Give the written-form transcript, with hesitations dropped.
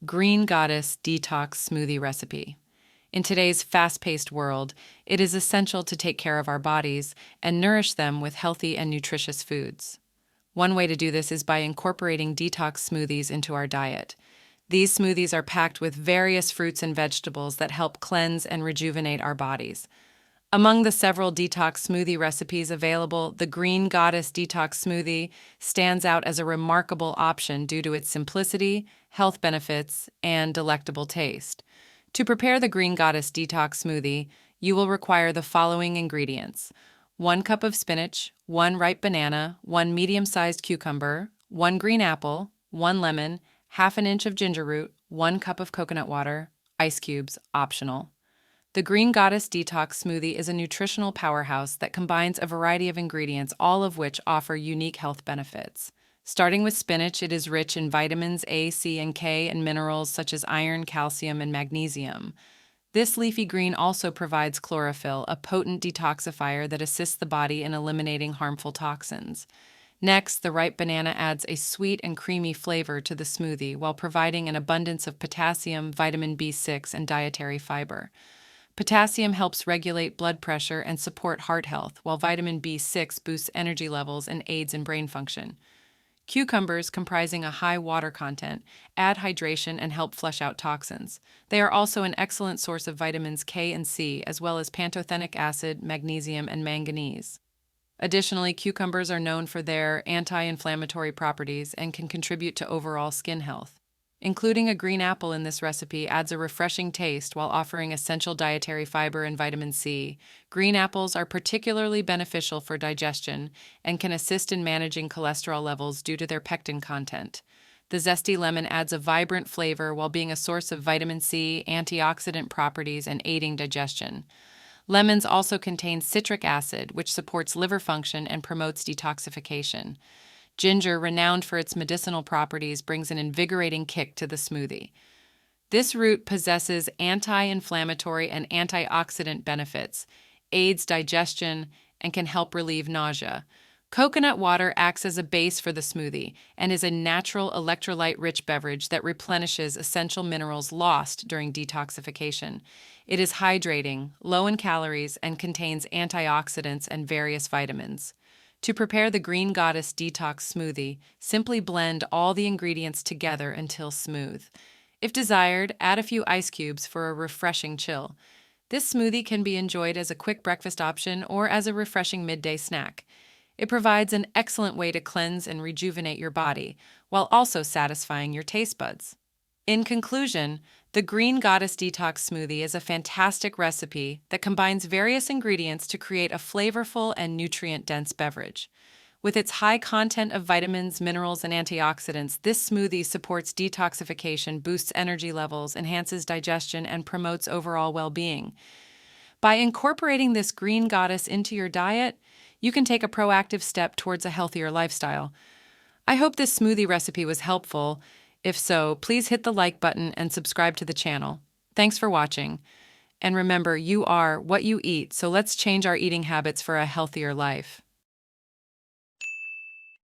Green Goddess Detox Smoothie Recipe. In today's fast-paced world, it is essential to take care of our bodies and nourish them with healthy and nutritious foods. One way to do this is by incorporating detox smoothies into our diet. These smoothies are packed with various fruits and vegetables that help cleanse and rejuvenate our bodies. Among the several detox smoothie recipes available, the Green Goddess Detox Smoothie stands out as a remarkable option due to its simplicity, health benefits, and delectable taste. To prepare the Green Goddess Detox Smoothie, you will require the following ingredients: 1 cup of spinach, 1 ripe banana, 1 medium-sized cucumber, 1 green apple, 1 lemon, half an inch of ginger root, 1 cup of coconut water, ice cubes, optional. The Green Goddess Detox Smoothie is a nutritional powerhouse that combines a variety of ingredients, all of which offer unique health benefits. Starting with spinach, it is rich in vitamins A, C, and K, and minerals such as iron, calcium, and magnesium. This leafy green also provides chlorophyll, a potent detoxifier that assists the body in eliminating harmful toxins. Next, the ripe banana adds a sweet and creamy flavor to the smoothie while providing an abundance of potassium, vitamin B6, and dietary fiber. Potassium helps regulate blood pressure and support heart health, while vitamin B6 boosts energy levels and aids in brain function. Cucumbers, comprising a high water content, add hydration and help flush out toxins. They are also an excellent source of vitamins K and C, as well as pantothenic acid, magnesium, and manganese. Additionally, cucumbers are known for their anti-inflammatory properties and can contribute to overall skin health. Including a green apple in this recipe adds a refreshing taste while offering essential dietary fiber and vitamin C. Green apples are particularly beneficial for digestion and can assist in managing cholesterol levels due to their pectin content. The zesty lemon adds a vibrant flavor while being a source of vitamin C, antioxidant properties, and aiding digestion. Lemons also contain citric acid, which supports liver function and promotes detoxification. Ginger, renowned for its medicinal properties, brings an invigorating kick to the smoothie. This root possesses anti-inflammatory and antioxidant benefits, aids digestion, and can help relieve nausea. Coconut water acts as a base for the smoothie and is a natural electrolyte-rich beverage that replenishes essential minerals lost during detoxification. It is hydrating, low in calories, and contains antioxidants and various vitamins. To prepare the Green Goddess Detox Smoothie, simply blend all the ingredients together until smooth. If desired, add a few ice cubes for a refreshing chill. This smoothie can be enjoyed as a quick breakfast option or as a refreshing midday snack. It provides an excellent way to cleanse and rejuvenate your body, while also satisfying your taste buds. In conclusion, the Green Goddess Detox Smoothie is a fantastic recipe that combines various ingredients to create a flavorful and nutrient-dense beverage. With its high content of vitamins, minerals, and antioxidants, this smoothie supports detoxification, boosts energy levels, enhances digestion, and promotes overall well-being. By incorporating this Green Goddess into your diet, you can take a proactive step towards a healthier lifestyle. I hope this smoothie recipe was helpful. If so, please hit the like button and subscribe to the channel. Thanks for watching. And remember, you are what you eat, so let's change our eating habits for a healthier life.